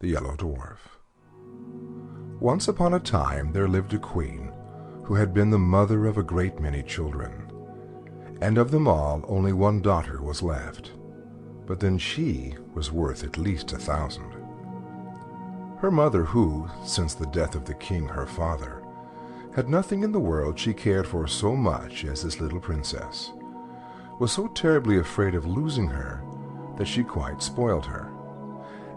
the Yellow Dwarf. Once upon a time there lived a queen who had been the mother of a great many children, and of them all only one daughter was left, but then she was worth at least 1,000. Her mother, who, since the death of the king her father, had nothing in the world she cared for so much as this little princess, was so terribly afraid of losing her that she quite spoiled her,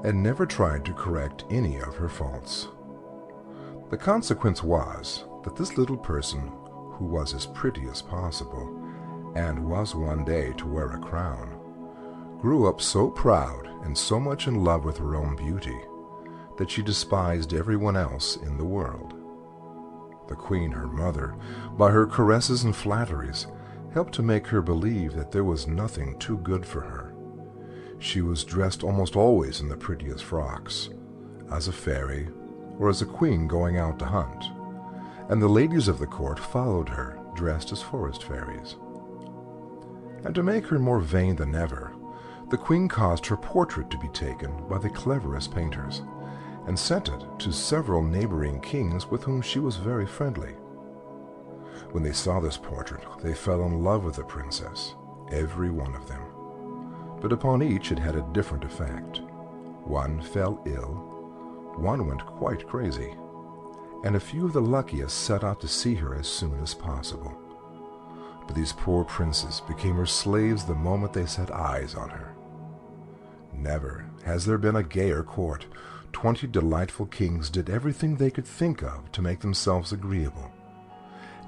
and never tried to correct any of her faults. The consequence was that this little person, who was as pretty as possible, and was one day to wear a crown, grew up so proud and so much in love with her own beauty that she despised everyone else in the world. The queen, her mother, by her caresses and flatteries, helped to make her believe that there was nothing too good for her. She was dressed almost always in the prettiest frocks, as a fairy or as a queen going out to hunt, and the ladies of the court followed her, dressed as forest fairies. And to make her more vain than ever, the queen caused her portrait to be taken by the cleverest painters, and sent it to several neighboring kings with whom she was very friendly. When they saw this portrait, they fell in love with the princess, every one of them. But upon each it had a different effect. One fell ill, one went quite crazy, and a few of the luckiest set out to see her as soon as possible. But these poor princes became her slaves the moment they set eyes on her. Never has there been a gayer court. 20 delightful kings did everything they could think of to make themselves agreeable,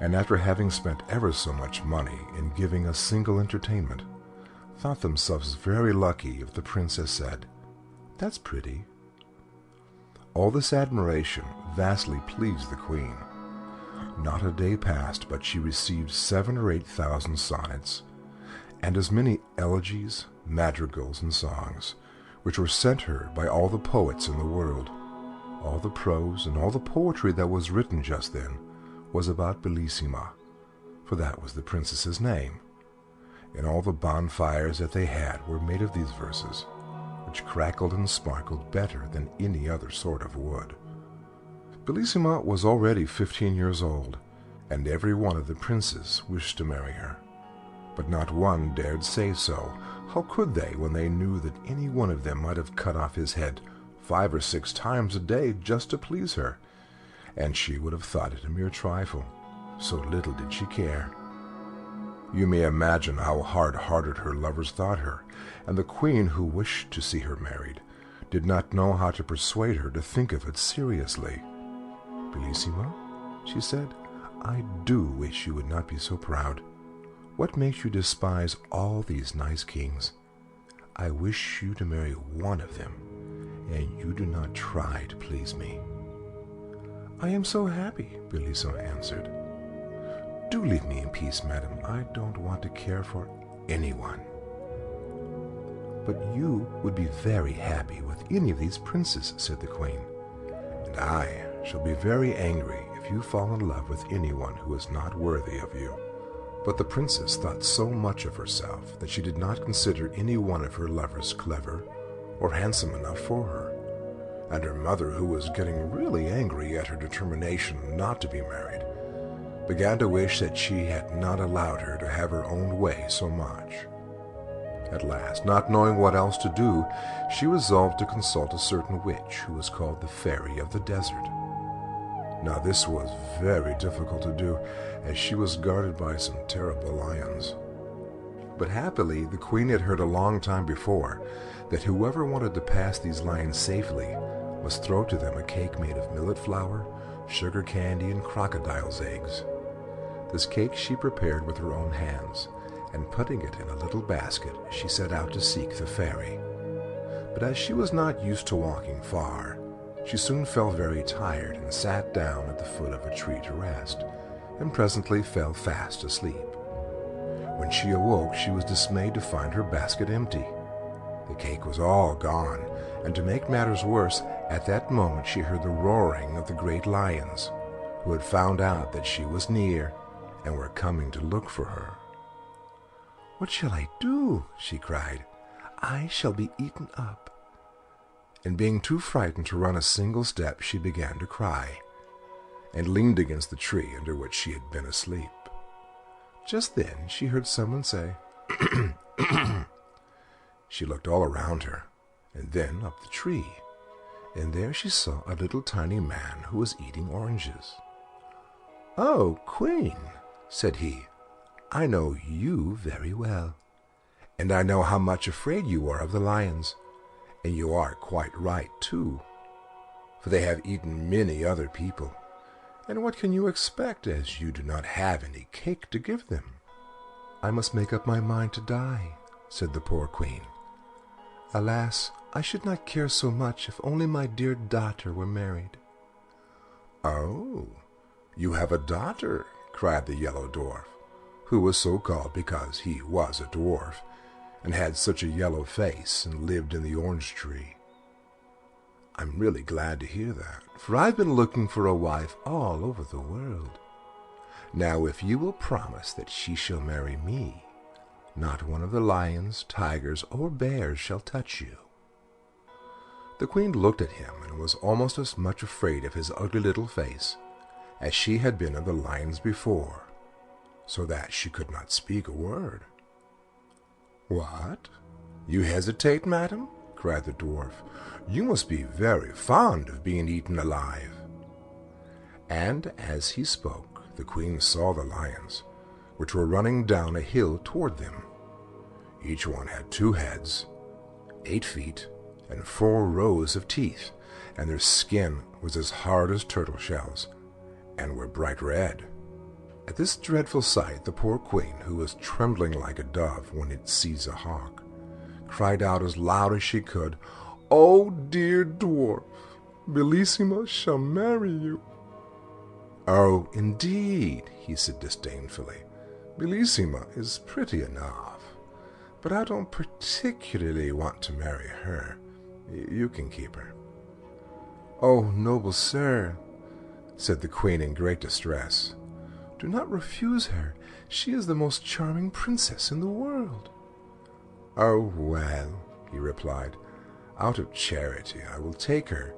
and after having spent ever so much money in giving a single entertainment, thought themselves very lucky if the princess said, "That's pretty." All this admiration vastly pleased the queen. Not a day passed but she received 7,000 or 8,000 sonnets, and as many elegies, madrigals, and songs, which were sent her by all the poets in the world. All the prose and all the poetry that was written just then was about Bellissima, for that was the princess's name, and all the bonfires that they had were made of these verses, which crackled and sparkled better than any other sort of wood. Bellissima was already 15 years old, and every one of the princes wished to marry her, but not one dared say so. How could they, when they knew that any one of them might have cut off his head 5 or 6 times a day just to please her, and she would have thought it a mere trifle, so little did she care. You may imagine how hard-hearted her lovers thought her, and the queen, who wished to see her married, did not know how to persuade her to think of it seriously. "Bellissima," she said, "I do wish you would not be so proud. What makes you despise all these nice kings? I wish you to marry one of them, and you do not try to please me." "I am so happy," Bellissima answered. "Do leave me in peace, madam. I don't want to care for anyone." "But you would be very happy with any of these princes," said the queen, "and I shall be very angry if you fall in love with anyone who is not worthy of you." But the princess thought so much of herself that she did not consider any one of her lovers clever or handsome enough for her, and her mother, who was getting really angry at her determination not to be married, began to wish that she had not allowed her to have her own way so much. At last, not knowing what else to do, she resolved to consult a certain witch who was called the Fairy of the Desert. Now this was very difficult to do, as she was guarded by some terrible lions. But happily the queen had heard a long time before that whoever wanted to pass these lions safely must throw to them a cake made of millet flour, sugar candy, and crocodile's eggs. This cake she prepared with her own hands, and putting it in a little basket, she set out to seek the fairy. But as she was not used to walking far, she soon felt very tired and sat down at the foot of a tree to rest, and presently fell fast asleep. When she awoke, she was dismayed to find her basket empty. The cake was all gone, and to make matters worse, at that moment she heard the roaring of the great lions, who had found out that she was near, and were coming to look for her. "What shall I do?" she cried. "I shall be eaten up." and being too frightened to run a single step, she began to cry, and leaned against the tree under which she had been asleep. Just then she heard someone say, She looked all around her, and then up the tree, and there she saw a little tiny man who was eating oranges. "Oh, Queen," said he, "I know you very well, and I know how much afraid you are of the lions, and you are quite right, too, for they have eaten many other people, and what can you expect, as you do not have any cake to give them?" "I must make up my mind to die," said the poor Queen. "Alas, I should not care so much if only my dear daughter were married." "Oh, you have a daughter," cried the Yellow Dwarf, who was so called because he was a dwarf, and had such a yellow face, and lived in the orange tree. "I'm really glad to hear that, for I've been looking for a wife all over the world. Now, if you will promise that she shall marry me, not one of the lions, tigers, or bears shall touch you." The Queen looked at him and was almost as much afraid of his ugly little face as she had been of the lions before, so that she could not speak a word. "What? You hesitate, madam?" cried the dwarf. "You must be very fond of being eaten alive." And as he spoke, the Queen saw the lions, which were running down a hill toward them. Each one had 2 heads, 8 feet, and 4 rows of teeth, and their skin was as hard as turtle shells, and were bright red. At this dreadful sight, the poor Queen, who was trembling like a dove when it sees a hawk, cried out as loud as she could, "Oh, dear dwarf, Bellissima shall marry you." "Oh, indeed," he said disdainfully. "Bellissima is pretty enough, but I don't particularly want to marry her. You can keep her." "Oh, noble sir," said the Queen in great distress, "do not refuse her. She is the most charming princess in the world." "Oh, well," he replied, "out of charity I will take her,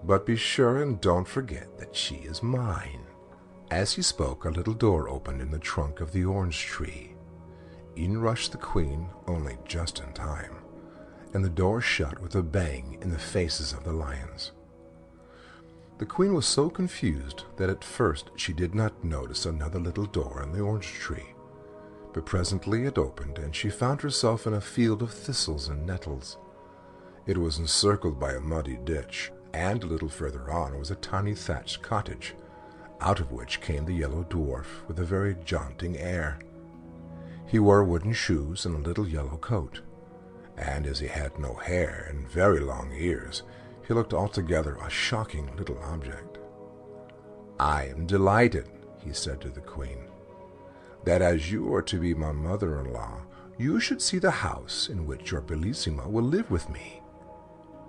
but be sure and don't forget that she is mine." As he spoke, a little door opened in the trunk of the orange tree. In rushed the Queen, only just in time, and the door shut with a bang in the faces of the lions. The Queen was so confused that at first she did not notice another little door in the orange tree, but presently it opened, and she found herself in a field of thistles and nettles. It was encircled by a muddy ditch, and a little further on was a tiny thatched cottage, out of which came the Yellow Dwarf with a very jaunting air. He wore wooden shoes and a little yellow coat, and as he had no hair and very long ears, he looked altogether a shocking little object. "I am delighted," he said to the Queen, "that as you are to be my mother-in-law, you should see the house in which your Bellissima will live with me.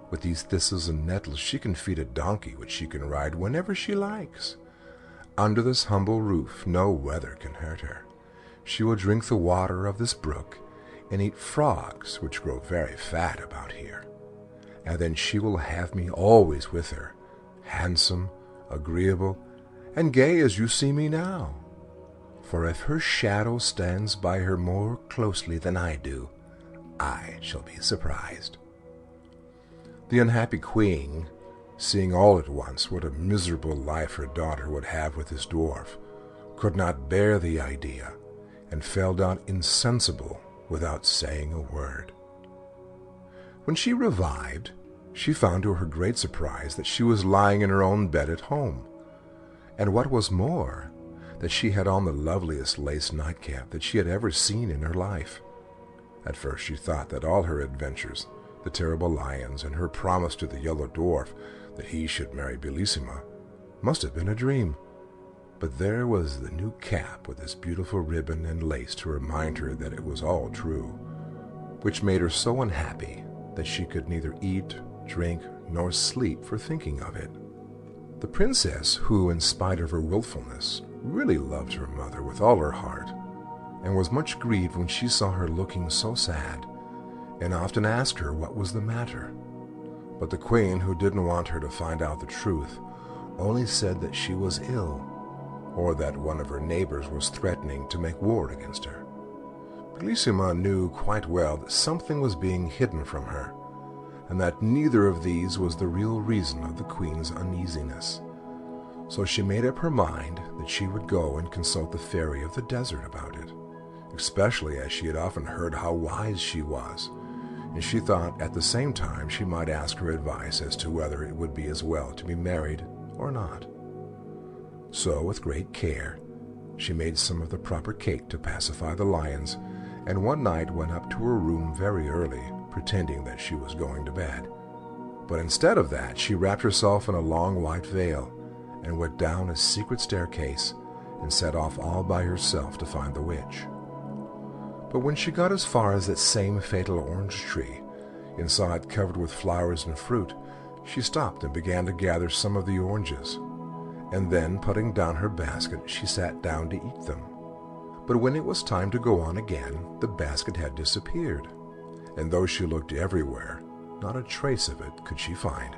With these thistles and nettles she can feed a donkey which she can ride whenever she likes. Under this humble roof no weather can hurt her. She will drink the water of this brook and eat frogs which grow very fat about here. And then she will have me always with her, handsome, agreeable, and gay as you see me now. For if her shadow stands by her more closely than I do, I shall be surprised." The unhappy Queen, seeing all at once what a miserable life her daughter would have with this dwarf, could not bear the idea, and fell down insensible without saying a word. When she revived, she found to her great surprise that she was lying in her own bed at home, and what was more, that she had on the loveliest lace nightcap that she had ever seen in her life. At first she thought that all her adventures, the terrible lions, and her promise to the Yellow Dwarf that he should marry Bellissima, must have been a dream. But there was the new cap with its beautiful ribbon and lace to remind her that it was all true, which made her so unhappy that she could neither eat, drink, nor sleep for thinking of it. The princess, who, in spite of her wilfulness, really loved her mother with all her heart, and was much grieved when she saw her looking so sad, and often asked her what was the matter. But the queen, who didn't want her to find out the truth, only said that she was ill, or that one of her neighbors was threatening to make war against her. Bellissima knew quite well that something was being hidden from her, and that neither of these was the real reason of the queen's uneasiness. So she made up her mind that she would go and consult the fairy of the desert about it, especially as she had often heard how wise she was, and she thought at the same time she might ask her advice as to whether it would be as well to be married or not. So, with great care, she made some of the proper cake to pacify the lions, and one night went up to her room very early, pretending that she was going to bed. But instead of that, she wrapped herself in a long white veil, and went down a secret staircase, and set off all by herself to find the witch. But when she got as far as that same fatal orange tree, and saw it covered with flowers and fruit, she stopped and began to gather some of the oranges, and then, putting down her basket, she sat down to eat them. But when it was time to go on again, the basket had disappeared, and though she looked everywhere, not a trace of it could she find.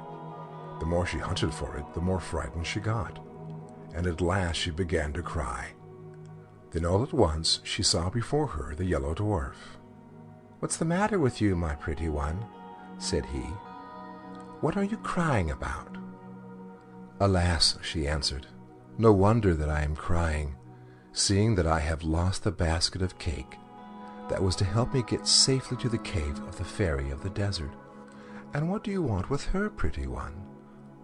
The more she hunted for it, the more frightened she got, and at last she began to cry. Then all at once she saw before her the Yellow Dwarf. "What's the matter with you, my pretty one?" said he. "What are you crying about?" "Alas," she answered, "no wonder that I am crying, seeing that I have lost the basket of cake that was to help me get safely to the cave of the fairy of the desert." "And what do you want with her, pretty one?"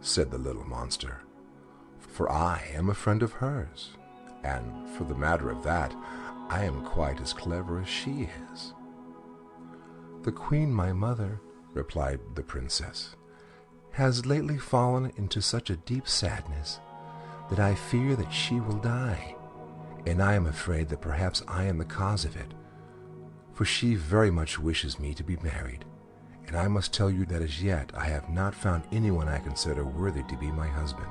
said the little monster. "For I am a friend of hers, and for the matter of that, I am quite as clever as she is." "The queen, my mother," replied the princess, "has lately fallen into such a deep sadness that I fear that she will die, and I am afraid that perhaps I am the cause of it, for she very much wishes me to be married, and I must tell you that as yet I have not found anyone I consider worthy to be my husband.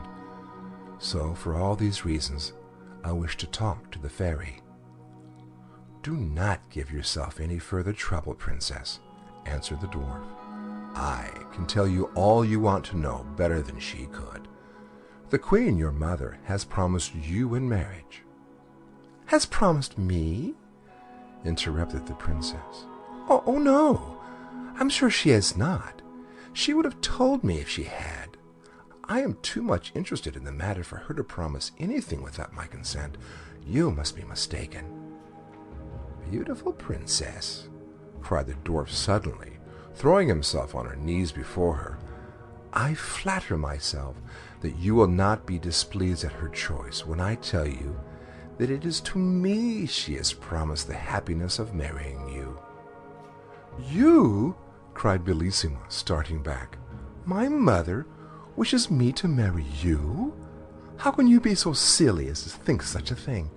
So, for all these reasons, I wish to talk to the fairy." "Do not give yourself any further trouble, princess," answered the dwarf. "I can tell you all you want to know better than she could. The queen, your mother, has promised you in marriage." "Has promised me?" interrupted the princess. Oh, no, I'm sure she has not. She would have told me if she had. I am too much interested in the matter for her to promise anything without my consent. You must be mistaken." "Beautiful princess," cried the dwarf suddenly, throwing himself on her knees before her, "I flatter myself that you will not be displeased at her choice when I tell you that it is to me she has promised the happiness of marrying you." "You?" cried Bellissima, starting back. "My mother wishes me to marry you? How can you be so silly as to think such a thing?"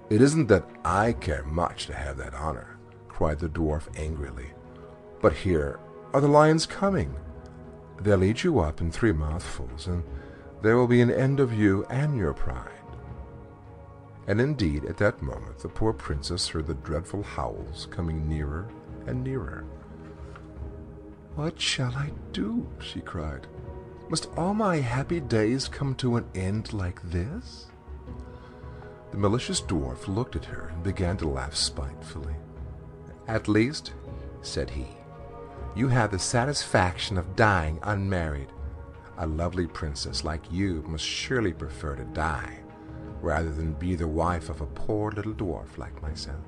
"It isn't that I care much to have that honor," cried the dwarf angrily. "But here are the lions coming. They'll eat you up in 3 mouthfuls, and there will be an end of you and your pride." And indeed, at that moment, the poor princess heard the dreadful howls coming nearer and nearer. "What shall I do?" she cried. "Must all my happy days come to an end like this?" The malicious dwarf looked at her and began to laugh spitefully. "At least," said he, "you have the satisfaction of dying unmarried. A lovely princess like you must surely prefer to die rather than be the wife of a poor little dwarf like myself."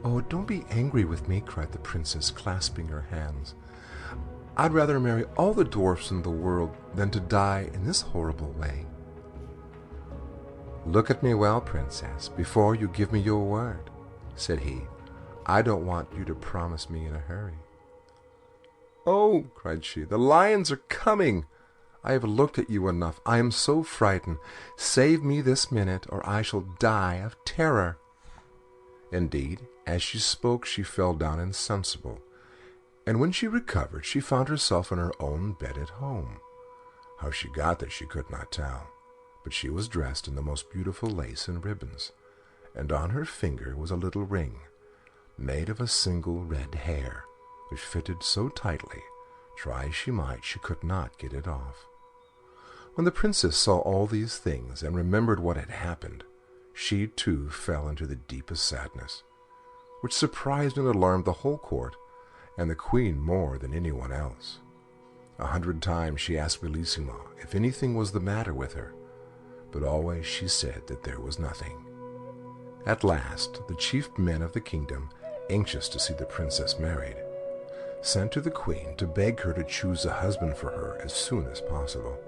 "Oh, don't be angry with me," cried the princess, clasping her hands. "I'd rather marry all the dwarfs in the world than to die in this horrible way." "Look at me well, princess, before you give me your word," said he. "I don't want you to promise me in a hurry." "Oh," cried she, "the lions are coming! I have looked at you enough. I am so frightened. Save me this minute, or I shall die of terror." Indeed, as she spoke, she fell down insensible, and when she recovered, she found herself in her own bed at home. How she got there she could not tell, but she was dressed in the most beautiful lace and ribbons, and on her finger was a little ring, made of a single red hair, which fitted so tightly Try as she might, she could not get it off. When the princess saw all these things and remembered what had happened, she too fell into the deepest sadness, which surprised and alarmed the whole court, and the queen more than anyone else. 100 times she asked Bellissima if anything was the matter with her, but always she said that there was nothing. At last, the chief men of the kingdom, anxious to see the princess married, sent to the queen to beg her to choose a husband for her as soon as possible.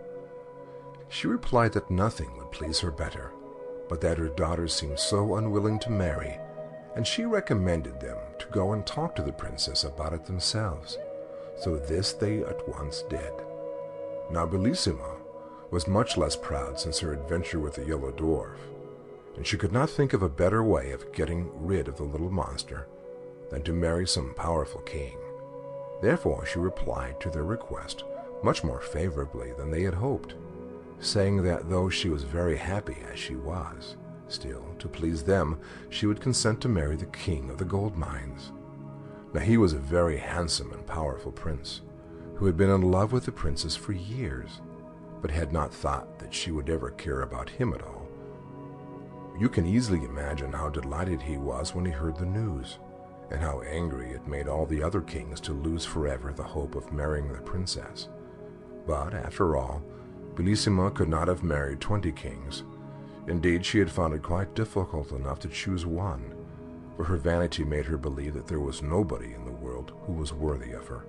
She replied that nothing would please her better, but that her daughters seemed so unwilling to marry, and she recommended them to go and talk to the princess about it themselves. So this they at once did. Now Bellissima was much less proud since her adventure with the Yellow Dwarf, and she could not think of a better way of getting rid of the little monster than to marry some powerful king. Therefore she replied to their request much more favorably than they had hoped, saying that though she was very happy as she was, still, to please them, she would consent to marry the king of the gold mines. Now he was a very handsome and powerful prince, who had been in love with the princess for years, but had not thought that she would ever care about him at all. You can easily imagine how delighted he was when he heard the news, and how angry it made all the other kings to lose forever the hope of marrying the princess. But, after all, Bellissima could not have married 20 kings. Indeed, she had found it quite difficult enough to choose one, for her vanity made her believe that there was nobody in the world who was worthy of her.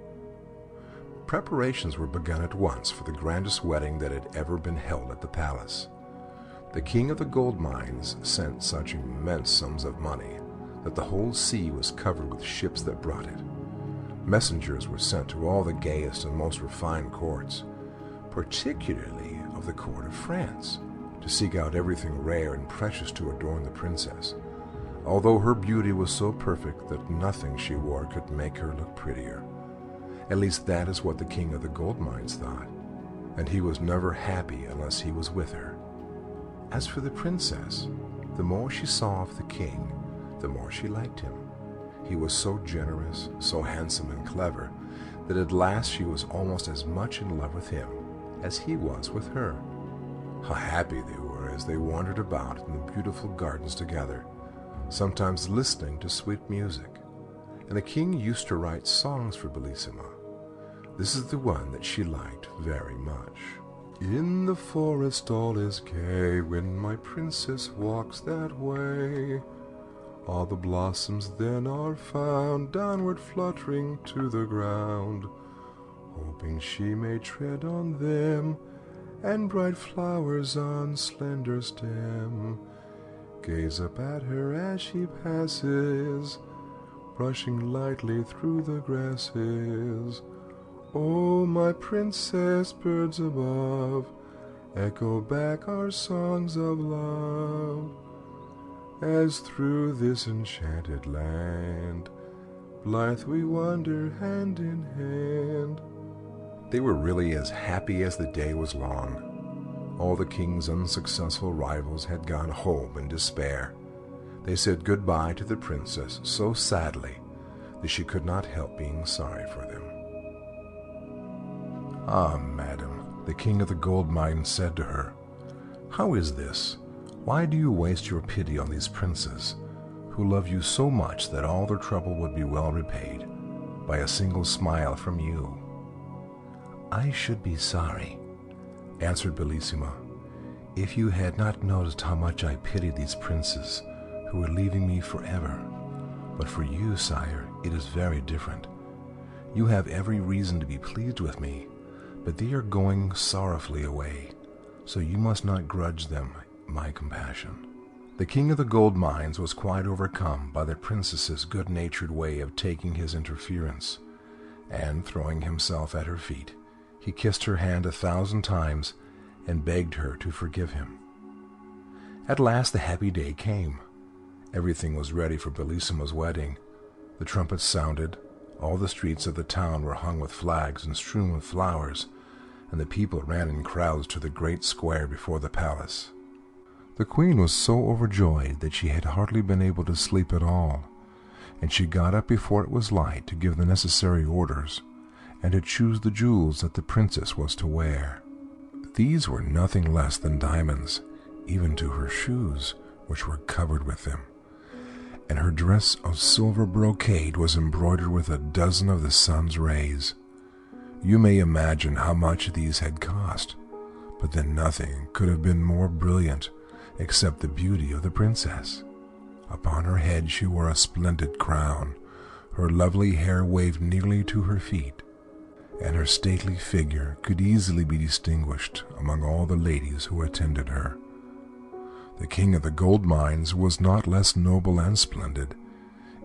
Preparations were begun at once for the grandest wedding that had ever been held at the palace. The king of the gold mines sent such immense sums of money that the whole sea was covered with ships that brought it. Messengers were sent to all the gayest and most refined courts, particularly of the court of France, to seek out everything rare and precious to adorn the princess, although her beauty was so perfect that nothing she wore could make her look prettier. At least that is what the king of the gold mines thought, and he was never happy unless he was with her. As for the princess, the more she saw of the king, the more she liked him. He was so generous, so handsome and clever, that at last she was almost as much in love with him as he was with her. How happy they were as they wandered about in the beautiful gardens together, sometimes listening to sweet music. And the king used to write songs for Bellissima. This is the one that she liked very much. In the forest all is gay when my princess walks that way. All the blossoms then are found downward fluttering to the ground, hoping she may tread on them, and bright flowers on slender stem gaze up at her as she passes, brushing lightly through the grasses. Oh, my princess, birds above echo back our songs of love, as through this enchanted land blithe we wander hand in hand. They were really as happy as the day was long. All the king's unsuccessful rivals had gone home in despair. They said goodbye to the princess so sadly that she could not help being sorry for them. "Ah, madam," the king of the gold mine said to her, "how is this? Why do you waste your pity on these princes, who love you so much that all their trouble would be well repaid by a single smile from you?" "I should be sorry," answered Bellissima, "if you had not noticed how much I pity these princes who are leaving me forever. But for you, sire, it is very different. You have every reason to be pleased with me, but they are going sorrowfully away, so you must not grudge them my compassion." The king of the gold mines was quite overcome by the princess's good-natured way of taking his interference, and, throwing himself at her feet, he kissed her hand 1,000 times and begged her to forgive him. At last the happy day came. Everything was ready for Bellissima's wedding. The trumpets sounded, all the streets of the town were hung with flags and strewn with flowers, and the people ran in crowds to the great square before the palace. The queen was so overjoyed that she had hardly been able to sleep at all, and she got up before it was light to give the necessary orders, and to choose the jewels that the princess was to wear. These were nothing less than diamonds, even to her shoes, which were covered with them, and her dress of silver brocade was embroidered with a dozen of the sun's rays. You may imagine how much these had cost, but then nothing could have been more brilliant except the beauty of the princess. Upon her head she wore a splendid crown, her lovely hair waved nearly to her feet, and her stately figure could easily be distinguished among all the ladies who attended her. The king of the gold mines was not less noble and splendid.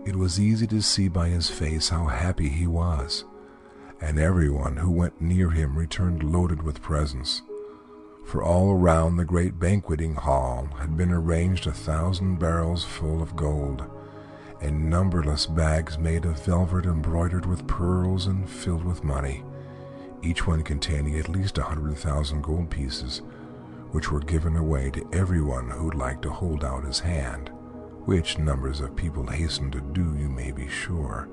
It was easy to see by his face how happy he was, and everyone who went near him returned loaded with presents. For all around the great banqueting hall had been arranged 1,000 barrels full of gold, and numberless bags made of velvet embroidered with pearls and filled with money, each one containing at least 100,000 gold pieces, which were given away to everyone who'd like to hold out his hand, which numbers of people hastened to do, you may be sure.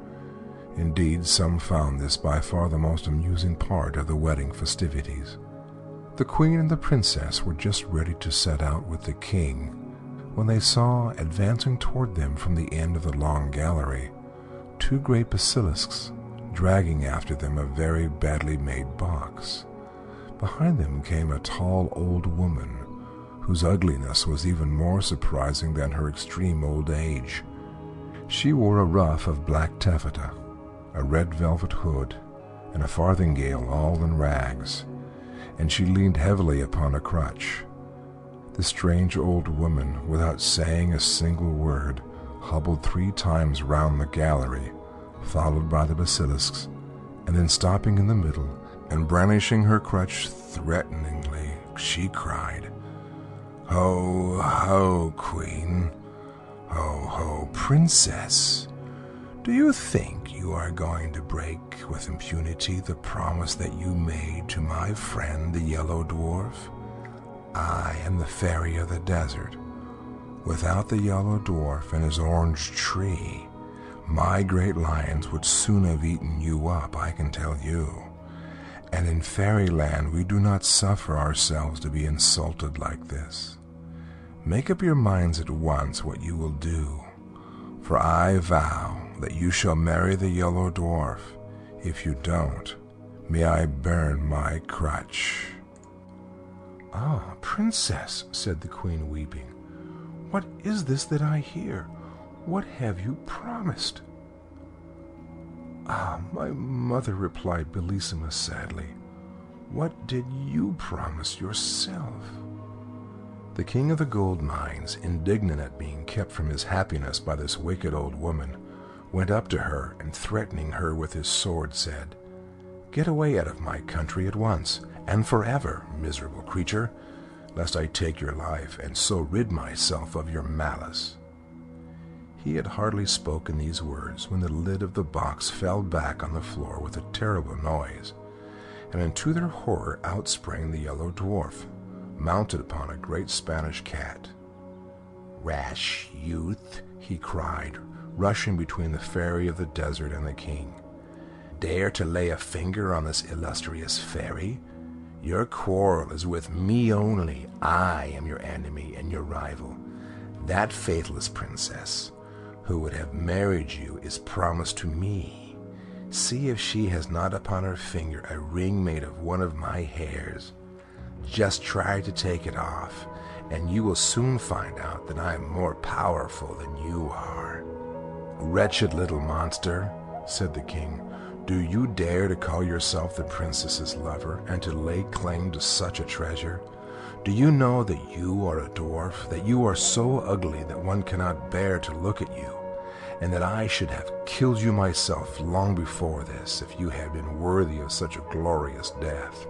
Indeed, some found this by far the most amusing part of the wedding festivities. The queen and the princess were just ready to set out with the king when they saw, advancing toward them from the end of the long gallery, 2 great basilisks, dragging after them a very badly made box. Behind them came a tall old woman, whose ugliness was even more surprising than her extreme old age. She wore a ruff of black taffeta, a red velvet hood, and a farthingale all in rags, and she leaned heavily upon a crutch. The strange old woman, without saying a single word, hobbled 3 times round the gallery, followed by the basilisks, and then stopping in the middle and brandishing her crutch threateningly, she cried, "Ho, ho, queen! Ho, ho, princess! Do you think you are going to break with impunity the promise that you made to my friend the Yellow Dwarf? I am the fairy of the desert. Without the Yellow Dwarf and his orange tree, my great lions would soon have eaten you up, I can tell you. And in fairyland we do not suffer ourselves to be insulted like this. Make up your minds at once what you will do, for I vow that you shall marry the Yellow Dwarf. If you don't, may I burn my crutch." "Ah, princess," said the queen, weeping, "what is this that I hear? What have you promised?" "Ah, my mother," replied Bellissima sadly, "what did you promise yourself?" The king of the gold mines, indignant at being kept from his happiness by this wicked old woman, went up to her and, threatening her with his sword, said, "Get away out of my country at once, and forever, miserable creature, lest I take your life and so rid myself of your malice." He had hardly spoken these words when the lid of the box fell back on the floor with a terrible noise, and to their horror out sprang the Yellow Dwarf, mounted upon a great Spanish cat. "Rash youth," he cried, rushing between the fairy of the desert and the king. "Dare to lay a finger on this illustrious fairy? Your quarrel is with me only. I am your enemy and your rival. That faithless princess, who would have married you, is promised to me. See if she has not upon her finger a ring made of one of my hairs. Just try to take it off, and you will soon find out that I am more powerful than you are." "Wretched little monster," said the king, "do you dare to call yourself the princess's lover and to lay claim to such a treasure? Do you know that you are a dwarf, that you are so ugly that one cannot bear to look at you, and that I should have killed you myself long before this if you had been worthy of such a glorious death?"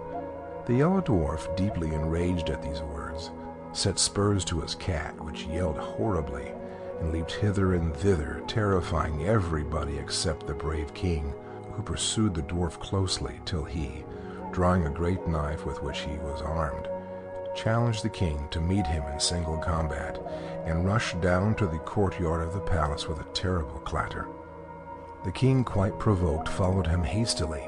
The Yellow Dwarf, deeply enraged at these words, set spurs to his cat, which yelled horribly and leaped hither and thither, terrifying everybody except the brave king, who pursued the dwarf closely till he, drawing a great knife with which he was armed, challenged the king to meet him in single combat, and rushed down to the courtyard of the palace with a terrible clatter. The king, quite provoked, followed him hastily,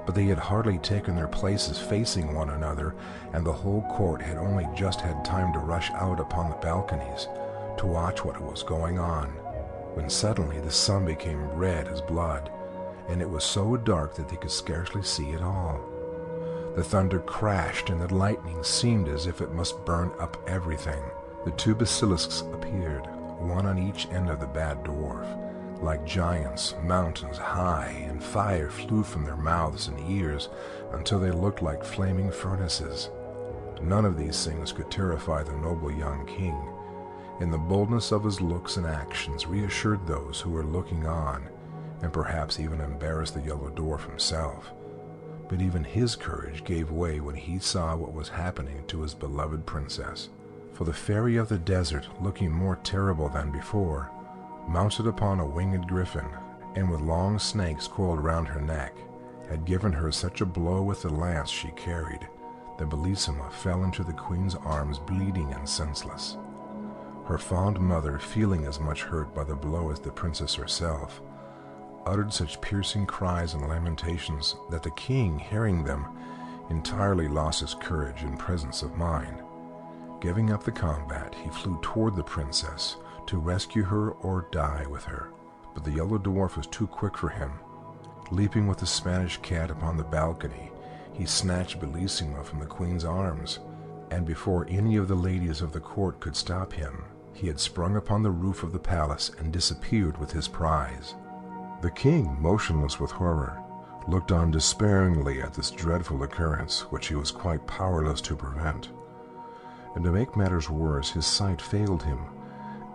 but they had hardly taken their places facing one another, and the whole court had only just had time to rush out upon the balconies to watch what was going on, when suddenly the sun became red as blood, and it was so dark that they could scarcely see at all. The thunder crashed, and the lightning seemed as if it must burn up everything. The two basilisks appeared, one on each end of the bad dwarf, like giants, mountains high, and fire flew from their mouths and ears until they looked like flaming furnaces. None of these things could terrify the noble young king, and the boldness of his looks and actions reassured those who were looking on, and perhaps even embarrassed the Yellow Dwarf himself. But even his courage gave way when he saw what was happening to his beloved princess. For the fairy of the desert, looking more terrible than before, mounted upon a winged griffin, and with long snakes coiled round her neck, had given her such a blow with the lance she carried that Bellissima fell into the queen's arms bleeding and senseless. Her fond mother, feeling as much hurt by the blow as the princess herself, uttered such piercing cries and lamentations that the king, hearing them, entirely lost his courage and presence of mind. Giving up the combat, he flew toward the princess to rescue her or die with her. But the Yellow Dwarf was too quick for him. Leaping with the Spanish cat upon the balcony, he snatched Bellissima from the queen's arms, and before any of the ladies of the court could stop him, he had sprung upon the roof of the palace and disappeared with his prize. The king, motionless with horror, looked on despairingly at this dreadful occurrence, which he was quite powerless to prevent. And to make matters worse, his sight failed him.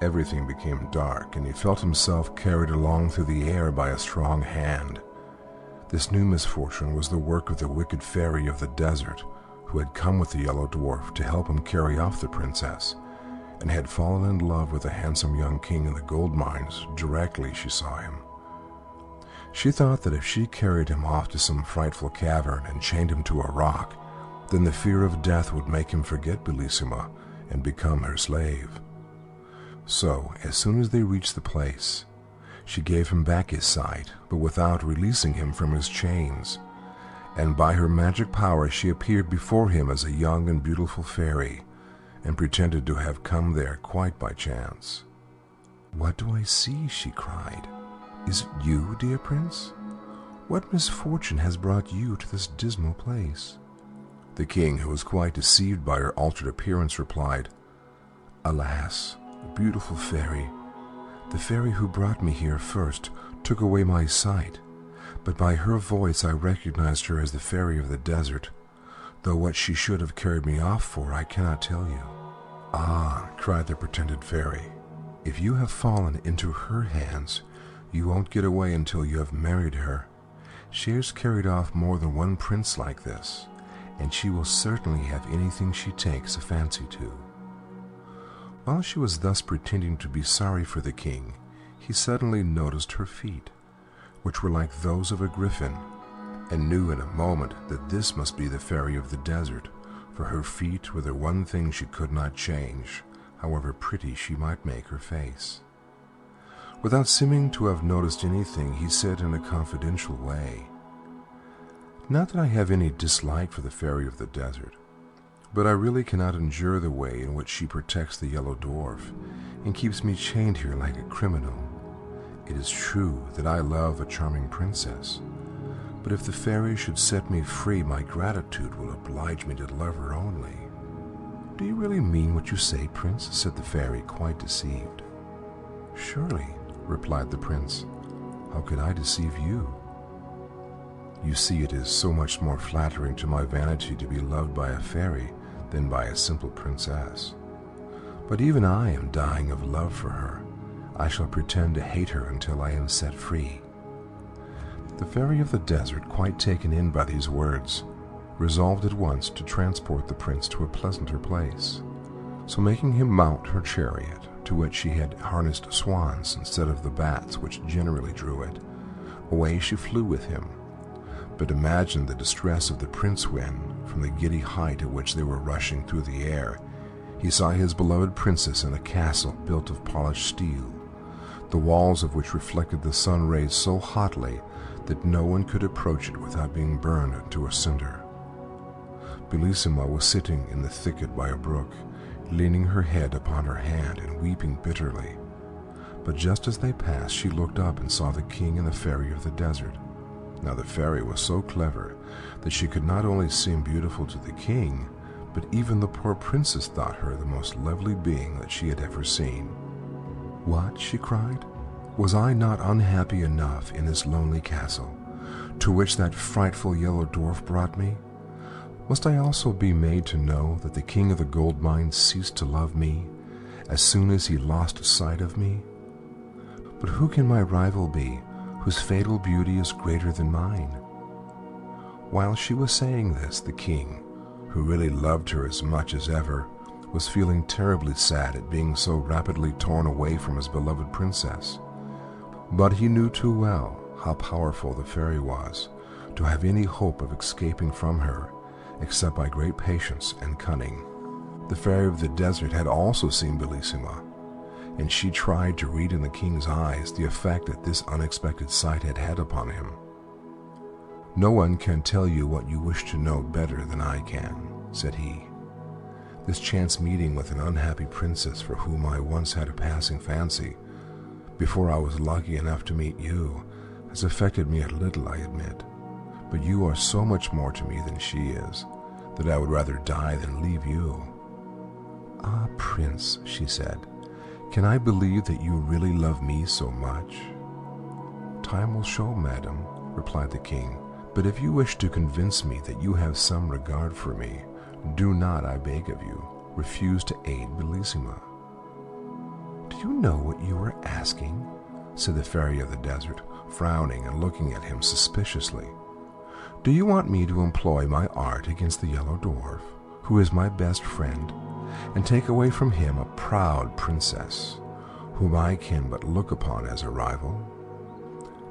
Everything became dark, and he felt himself carried along through the air by a strong hand. This new misfortune was the work of the wicked fairy of the desert, who had come with the Yellow Dwarf to help him carry off the princess, and had fallen in love with the handsome young king in the gold mines directly she saw him. She thought that if she carried him off to some frightful cavern and chained him to a rock, then the fear of death would make him forget Bellissima and become her slave. So, as soon as they reached the place, she gave him back his sight, but without releasing him from his chains, and by her magic power she appeared before him as a young and beautiful fairy, and pretended to have come there quite by chance. "What do I see?" she cried. "Is it you, dear prince? What misfortune has brought you to this dismal place?" The king, who was quite deceived by her altered appearance, replied, "Alas, beautiful fairy, the fairy who brought me here first took away my sight, but by her voice I recognized her as the fairy of the desert, though what she should have carried me off for I cannot tell you." "Ah," cried the pretended fairy, "if you have fallen into her hands, you won't get away until you have married her. She has carried off more than one prince like this, and she will certainly have anything she takes a fancy to." While she was thus pretending to be sorry for the king, he suddenly noticed her feet, which were like those of a griffin, and knew in a moment that this must be the fairy of the desert, for her feet were the one thing she could not change, however pretty she might make her face. Without seeming to have noticed anything, he said in a confidential way, "Not that I have any dislike for the fairy of the desert, but I really cannot endure the way in which she protects the Yellow Dwarf and keeps me chained here like a criminal. It is true that I love a charming princess, but if the fairy should set me free, my gratitude will oblige me to love her only." "Do you really mean what you say, prince?" said the fairy, quite deceived. "Surely," replied the prince. "How could I deceive you? You see, it is so much more flattering to my vanity to be loved by a fairy than by a simple princess. But even I am dying of love for her. I shall pretend to hate her until I am set free." The fairy of the desert, quite taken in by these words, resolved at once to transport the prince to a pleasanter place. So making him mount her chariot, to which she had harnessed swans instead of the bats which generally drew it, away she flew with him. But imagine the distress of the prince when, from the giddy height at which they were rushing through the air, he saw his beloved princess in a castle built of polished steel, the walls of which reflected the sun rays so hotly that no one could approach it without being burned to a cinder. Bellissima was sitting in the thicket by a brook, leaning her head upon her hand and weeping bitterly. But just as they passed, she looked up and saw the king and the fairy of the desert. Now the fairy was so clever that she could not only seem beautiful to the king, but even the poor princess thought her the most lovely being that she had ever seen. "What?" she cried. "Was I not unhappy enough in this lonely castle, to which that frightful yellow dwarf brought me? Must I also be made to know that the king of the gold mines ceased to love me as soon as he lost sight of me? But who can my rival be, whose fatal beauty is greater than mine?" While she was saying this, the king, who really loved her as much as ever, was feeling terribly sad at being so rapidly torn away from his beloved princess. But he knew too well how powerful the fairy was to have any hope of escaping from her except by great patience and cunning. The fairy of the desert had also seen Bellissima, and she tried to read in the king's eyes the effect that this unexpected sight had had upon him. "No one can tell you what you wish to know better than I can," said he. "This chance meeting with an unhappy princess for whom I once had a passing fancy, before I was lucky enough to meet you, has affected me a little, I admit. But you are so much more to me than she is, that I would rather die than leave you." "Ah, prince," she said, "can I believe that you really love me so much?" "Time will show, madam," replied the king. "But if you wish to convince me that you have some regard for me, do not, I beg of you, refuse to aid Bellissima." "Do you know what you are asking?" said the fairy of the desert, frowning and looking at him suspiciously. "Do you want me to employ my art against the Yellow Dwarf, who is my best friend, and take away from him a proud princess, whom I can but look upon as a rival?"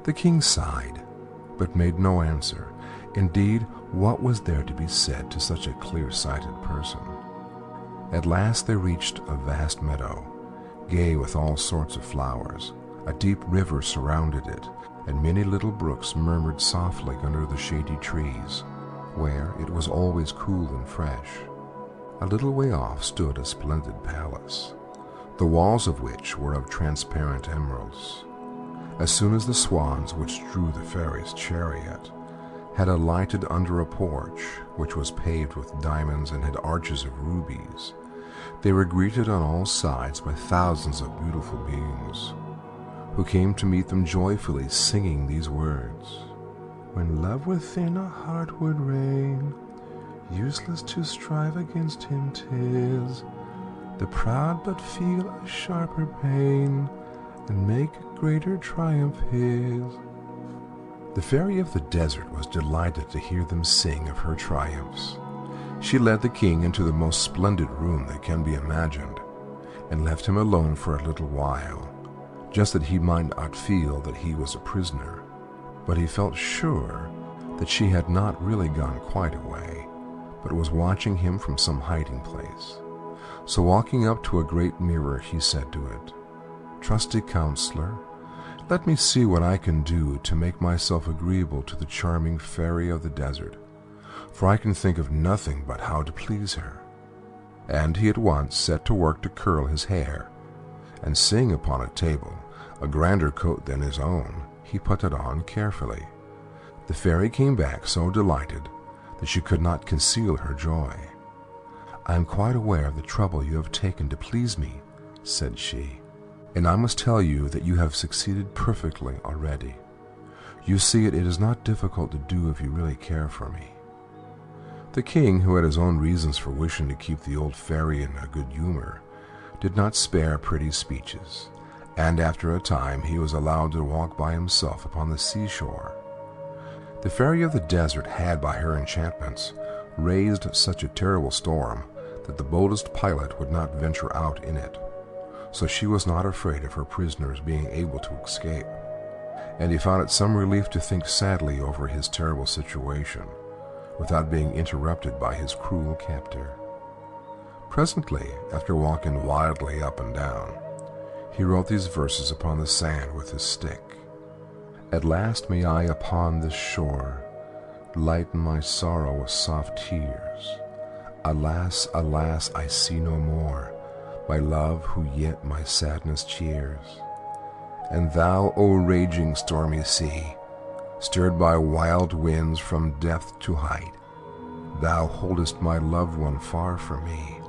The king sighed, but made no answer. Indeed, what was there to be said to such a clear-sighted person? At last they reached a vast meadow, gay with all sorts of flowers. A deep river surrounded it, and many little brooks murmured softly under the shady trees, where it was always cool and fresh. A little way off stood a splendid palace, the walls of which were of transparent emeralds. As soon as the swans which drew the fairy's chariot had alighted under a porch which was paved with diamonds and had arches of rubies, they were greeted on all sides by thousands of beautiful beings, who came to meet them joyfully, singing these words: "When love within a heart would reign, useless to strive against him 'tis. The proud but feel a sharper pain, and make greater triumph his." The fairy of the desert was delighted to hear them sing of her triumphs. She led the king into the most splendid room that can be imagined, and left him alone for a little while, just that he might not feel that he was a prisoner. But he felt sure that she had not really gone quite away, but was watching him from some hiding place. So walking up to a great mirror, he said to it, "Trusty counselor, let me see what I can do to make myself agreeable to the charming fairy of the desert, for I can think of nothing but how to please her." And he at once set to work to curl his hair, and seeing upon a table a grander coat than his own, he put it on carefully. The fairy came back so delighted that she could not conceal her joy. "I am quite aware of the trouble you have taken to please me," said she, "and I must tell you that you have succeeded perfectly already. You see, it is not difficult to do if you really care for me." The king, who had his own reasons for wishing to keep the old fairy in a good humor, did not spare pretty speeches, and after a time he was allowed to walk by himself upon the seashore. The fairy of the desert had, by her enchantments, raised such a terrible storm that the boldest pilot would not venture out in it, so she was not afraid of her prisoners being able to escape, and he found it some relief to think sadly over his terrible situation, without being interrupted by his cruel captor. Presently, after walking wildly up and down, he wrote these verses upon the sand with his stick: At last may I upon this shore lighten my sorrow with soft tears. Alas, alas, I see no more my love who yet my sadness cheers. And thou, O raging stormy sea, stirred by wild winds from depth to height, thou holdest my loved one far from me,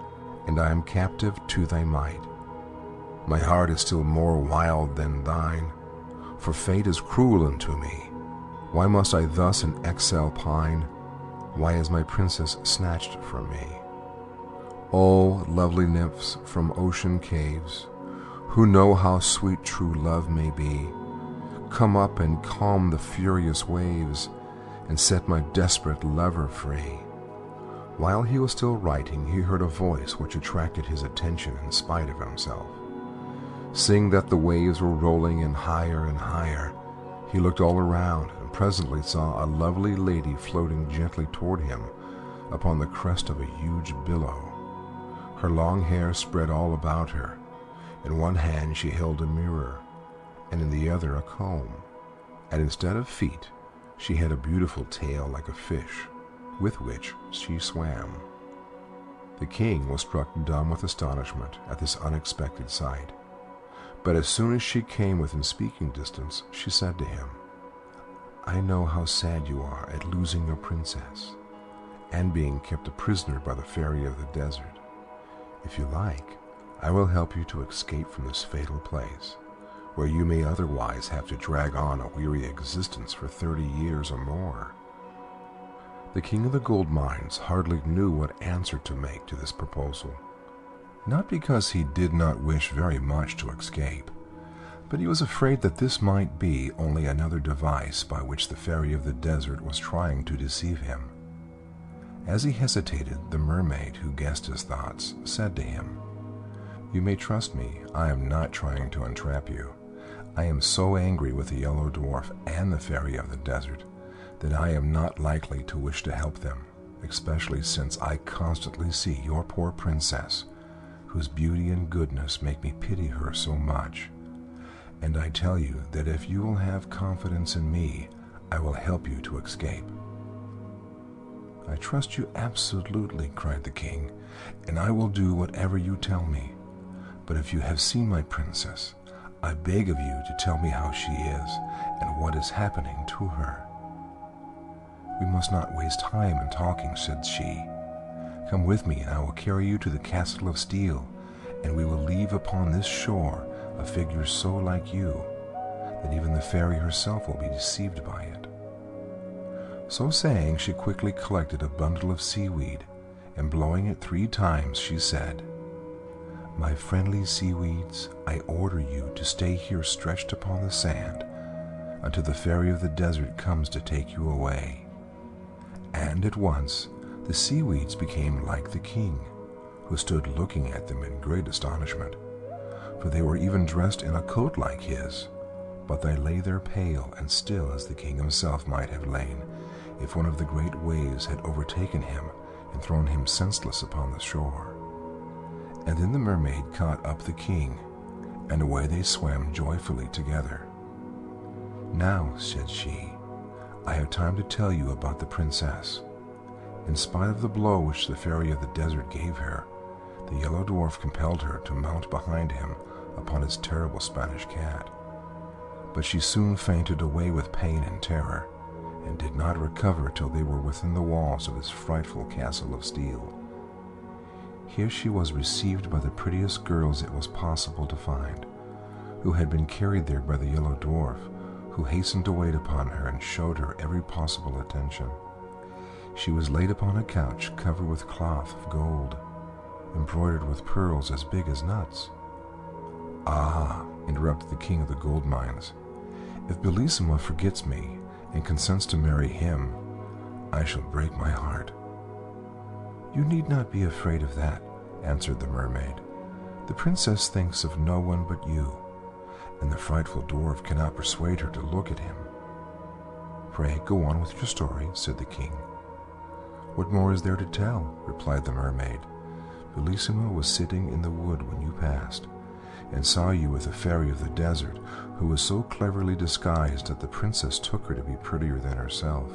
and I am captive to thy might. My heart is still more wild than thine, for fate is cruel unto me. Why must I thus in exile pine? Why is my princess snatched from me? O lovely nymphs from ocean caves, who know how sweet true love may be, come up and calm the furious waves, and set my desperate lover free. While he was still writing, he heard a voice which attracted his attention in spite of himself. Seeing that the waves were rolling in higher and higher, he looked all around and presently saw a lovely lady floating gently toward him upon the crest of a huge billow. Her long hair spread all about her. In one hand she held a mirror, and in the other a comb, and instead of feet she had a beautiful tail like a fish, with which she swam. The king was struck dumb with astonishment at this unexpected sight, but as soon as she came within speaking distance, she said to him, "I know how sad you are at losing your princess, and being kept a prisoner by the fairy of the desert. If you like, I will help you to escape from this fatal place, where you may otherwise have to drag on a weary existence for 30 years or more." The king of the gold mines hardly knew what answer to make to this proposal, not because he did not wish very much to escape, but he was afraid that this might be only another device by which the fairy of the desert was trying to deceive him. As he hesitated, the mermaid, who guessed his thoughts, said to him, "You may trust me, I am not trying to entrap you. I am so angry with the Yellow Dwarf and the fairy of the desert that I am not likely to wish to help them, especially since I constantly see your poor princess, whose beauty and goodness make me pity her so much. And I tell you that if you will have confidence in me, I will help you to escape." "I trust you absolutely," cried the king, "and I will do whatever you tell me. But if you have seen my princess, I beg of you to tell me how she is and what is happening to her." "We must not waste time in talking," said she. "Come with me, and I will carry you to the castle of steel, and we will leave upon this shore a figure so like you that even the fairy herself will be deceived by it." So saying, she quickly collected a bundle of seaweed, and blowing it 3 times, she said, "My friendly seaweeds, I order you to stay here stretched upon the sand until the fairy of the desert comes to take you away." And at once the seaweeds became like the king, who stood looking at them in great astonishment, for they were even dressed in a coat like his, but they lay there pale and still as the king himself might have lain if one of the great waves had overtaken him and thrown him senseless upon the shore. And then the mermaid caught up the king, and away they swam joyfully together. "Now," said she, "I have time to tell you about the princess. In spite of the blow which the fairy of the desert gave her, the Yellow Dwarf compelled her to mount behind him upon his terrible Spanish cat. But she soon fainted away with pain and terror, and did not recover till they were within the walls of his frightful castle of steel. Here she was received by the prettiest girls it was possible to find, who had been carried there by the Yellow Dwarf, who hastened to wait upon her and showed her every possible attention. She was laid upon a couch covered with cloth of gold, embroidered with pearls as big as nuts." "Ah," interrupted the king of the gold mines, "if Bellissima forgets me and consents to marry him, I shall break my heart." "You need not be afraid of that," answered the mermaid. "The princess thinks of no one but you, and the frightful dwarf cannot persuade her to look at him." "Pray go on with your story," said the king. "What more is there to tell?" replied the mermaid. "Bellissima was sitting in the wood when you passed, and saw you with a fairy of the desert who was so cleverly disguised that the princess took her to be prettier than herself.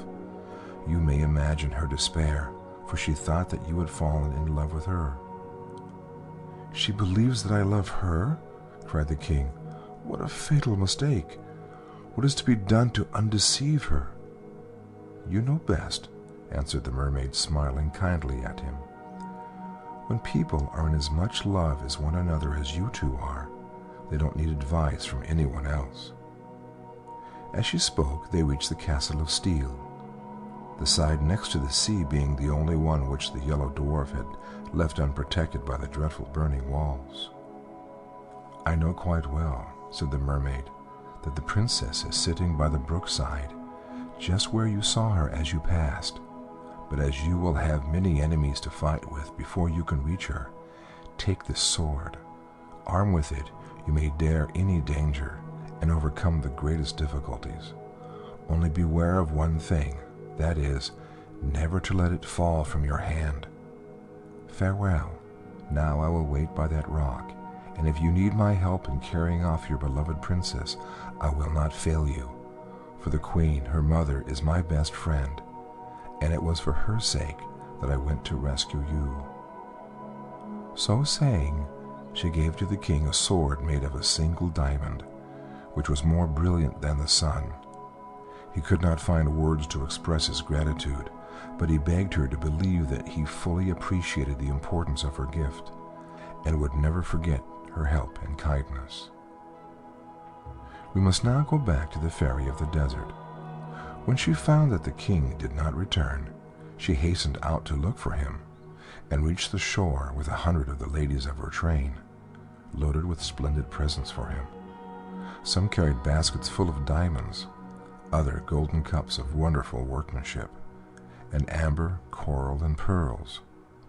You may imagine her despair, for she thought that you had fallen in love with her." "She believes that I love her?" cried the king. "What a fatal mistake! What is to be done to undeceive her?" "You know best," answered the mermaid, smiling kindly at him. "When people are in as much love as one another as you two are, they don't need advice from anyone else." As she spoke, they reached the castle of steel, the side next to the sea being the only one which the Yellow Dwarf had left unprotected by the dreadful burning walls. "I know quite well," said the mermaid, "that the princess is sitting by the brookside, just where you saw her as you passed. But as you will have many enemies to fight with before you can reach her, take this sword. Armed with it, you may dare any danger and overcome the greatest difficulties. Only beware of one thing, that is, never to let it fall from your hand. Farewell. Now I will wait by that rock, and if you need my help in carrying off your beloved princess, I will not fail you, for the queen, her mother, is my best friend, and it was for her sake that I went to rescue you." So saying, she gave to the king a sword made of a single diamond, which was more brilliant than the sun. He could not find words to express his gratitude, but he begged her to believe that he fully appreciated the importance of her gift, and would never forget her help and kindness. We must now go back to the fairy of the desert. When she found that the king did not return, she hastened out to look for him, and reached the shore with 100 of the ladies of her train, loaded with splendid presents for him. Some carried baskets full of diamonds, other golden cups of wonderful workmanship, and amber, coral, and pearls.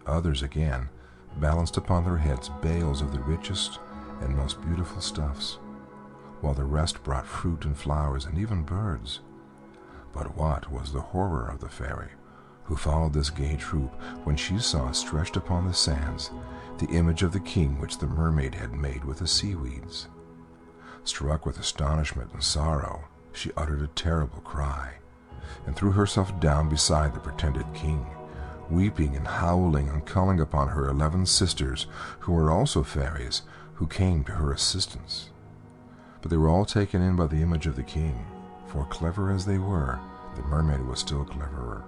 Others, again, balanced upon their heads bales of the richest and most beautiful stuffs, while the rest brought fruit and flowers and even birds. But what was the horror of the fairy, who followed this gay troop, when she saw stretched upon the sands the image of the king which the mermaid had made with the seaweeds. Struck with astonishment and sorrow, she uttered a terrible cry, and threw herself down beside the pretended king, weeping and howling and calling upon her 11 sisters, who were also fairies, who came to her assistance. But they were all taken in by the image of the king, for clever as they were, the mermaid was still cleverer,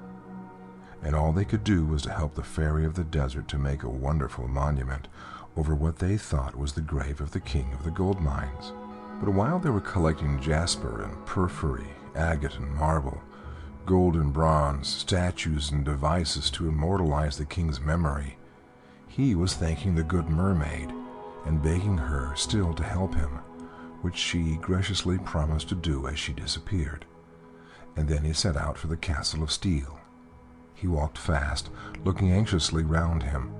and all they could do was to help the fairy of the desert to make a wonderful monument over what they thought was the grave of the king of the gold mines. But while they were collecting jasper and porphyry, agate and marble, gold and bronze, statues and devices to immortalize the king's memory, he was thanking the good mermaid and begging her still to help him, which she graciously promised to do as she disappeared. And then he set out for the castle of steel. He walked fast, looking anxiously round him,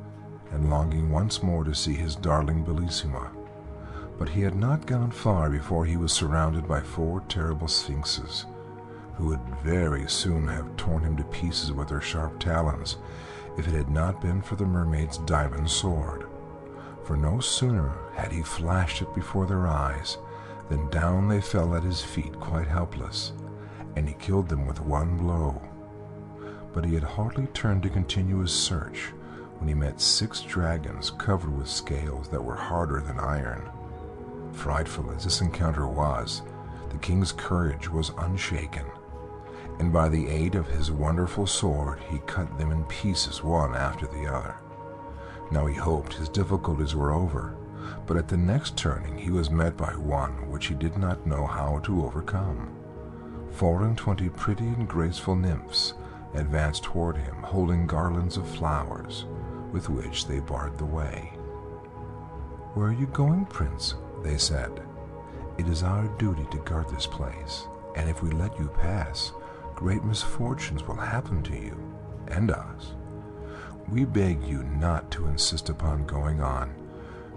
and longing once more to see his darling Bellissima. But he had not gone far before he was surrounded by 4 terrible sphinxes, who would very soon have torn him to pieces with their sharp talons, if it had not been for the mermaid's diamond sword. For no sooner had he flashed it before their eyes, than down they fell at his feet quite helpless, and he killed them with one blow. But he had hardly turned to continue his search, when he met 6 dragons covered with scales that were harder than iron. Frightful as this encounter was, the king's courage was unshaken, and by the aid of his wonderful sword he cut them in pieces one after the other. Now he hoped his difficulties were over, but at the next turning he was met by one which he did not know how to overcome. 24 pretty and graceful nymphs advanced toward him, holding garlands of flowers, with which they barred the way. "Where are you going, Prince?" they said. "It is our duty to guard this place, and if we let you pass, great misfortunes will happen to you and us. We beg you not to insist upon going on.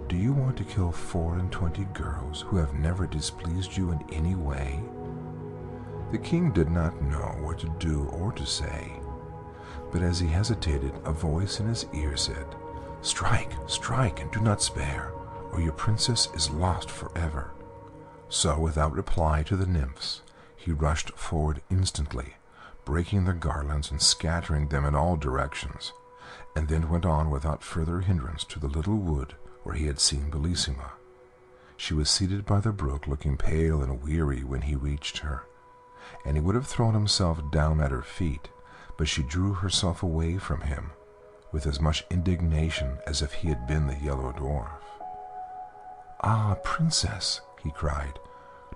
Do you want to kill 24 girls who have never displeased you in any way?" The king did not know what to do or to say, but as he hesitated, a voice in his ear said, "Strike, strike, and do not spare. or your princess is lost forever." So, without reply to the nymphs, he rushed forward instantly, breaking their garlands and scattering them in all directions, and then went on without further hindrance to the little wood where he had seen Bellissima. She was seated by the brook, looking pale and weary when he reached her, and he would have thrown himself down at her feet, but she drew herself away from him with as much indignation as if he had been the Yellow Dwarf. "Ah, Princess," he cried,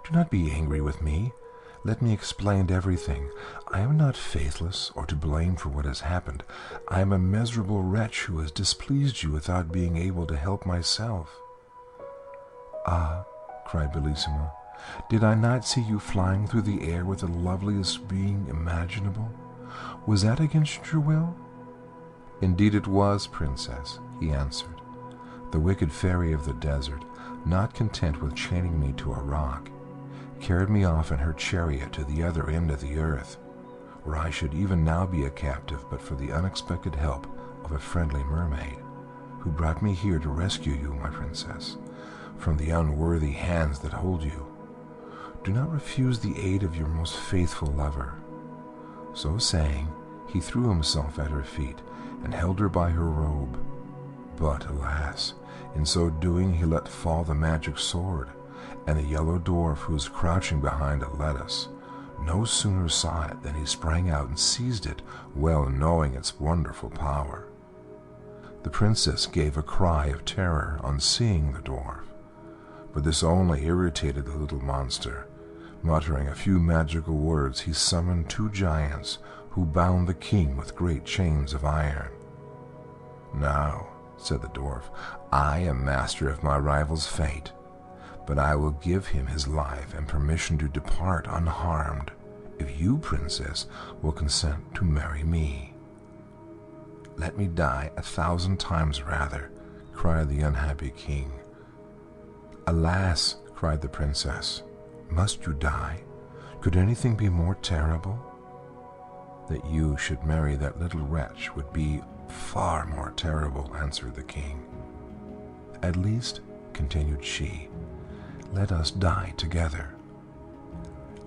"do not be angry with me. Let me explain everything. I am not faithless or to blame for what has happened. I am a miserable wretch who has displeased you without being able to help myself." "Ah," cried Bellissima, "did I not see you flying through the air with the loveliest being imaginable? Was that against your will?" "Indeed it was, Princess," he answered. "The wicked fairy of the desert, not content with chaining me to a rock, carried me off in her chariot to the other end of the earth, where I should even now be a captive but for the unexpected help of a friendly mermaid, who brought me here to rescue you, my princess, from the unworthy hands that hold you. Do not refuse the aid of your most faithful lover." So saying, he threw himself at her feet and held her by her robe. But, alas, in so doing he let fall the magic sword, and the Yellow Dwarf, who was crouching behind a lettuce, no sooner saw it than he sprang out and seized it, well knowing its wonderful power. The princess gave a cry of terror on seeing the dwarf, but this only irritated the little monster. Muttering a few magical words, he summoned 2 giants who bound the king with great chains of iron. "Now," said the dwarf, "I am master of my rival's fate, but I will give him his life and permission to depart unharmed if you, princess, will consent to marry me." "Let me die 1,000 times rather," cried the unhappy king. "Alas," cried the princess, "must you die? Could anything be more terrible?" "That you should marry that little wretch would be far more terrible," answered the king. "At least," continued she, "let us die together."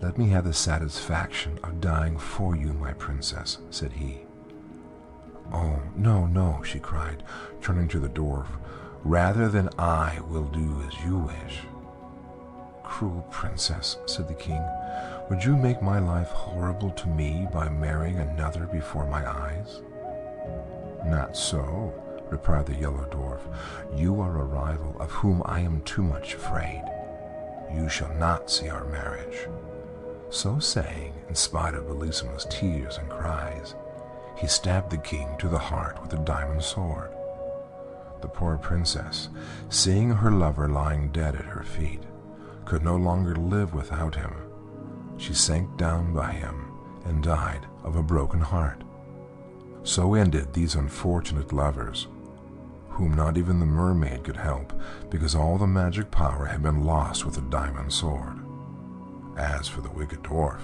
"Let me have the satisfaction of dying for you, my princess," said he. "Oh, no, no," she cried, turning to the dwarf. "Rather than I will do as you wish." "Cruel princess," said the king, "would you make my life horrible to me by marrying another before my eyes?" "Not so," replied the Yellow Dwarf. "You are a rival of whom I am too much afraid. You shall not see our marriage." So saying, in spite of Bellissima's tears and cries, he stabbed the king to the heart with a diamond sword. The poor princess, seeing her lover lying dead at her feet, could no longer live without him. She sank down by him and died of a broken heart. So ended these unfortunate lovers, whom not even the mermaid could help, because all the magic power had been lost with the diamond sword. As for the wicked dwarf,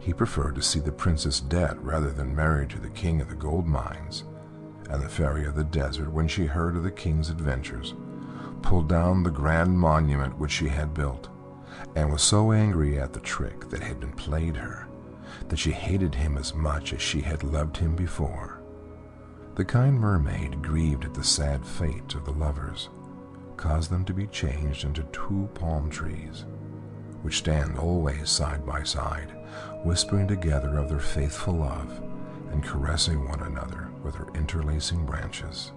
he preferred to see the princess dead rather than married to the king of the gold mines, and the fairy of the desert, when she heard of the king's adventures, pulled down the grand monument which she had built, and was so angry at the trick that had been played her, that she hated him as much as she had loved him before. The kind mermaid, grieved at the sad fate of the lovers, caused them to be changed into 2 palm trees, which stand always side by side, whispering together of their faithful love and caressing one another with their interlacing branches.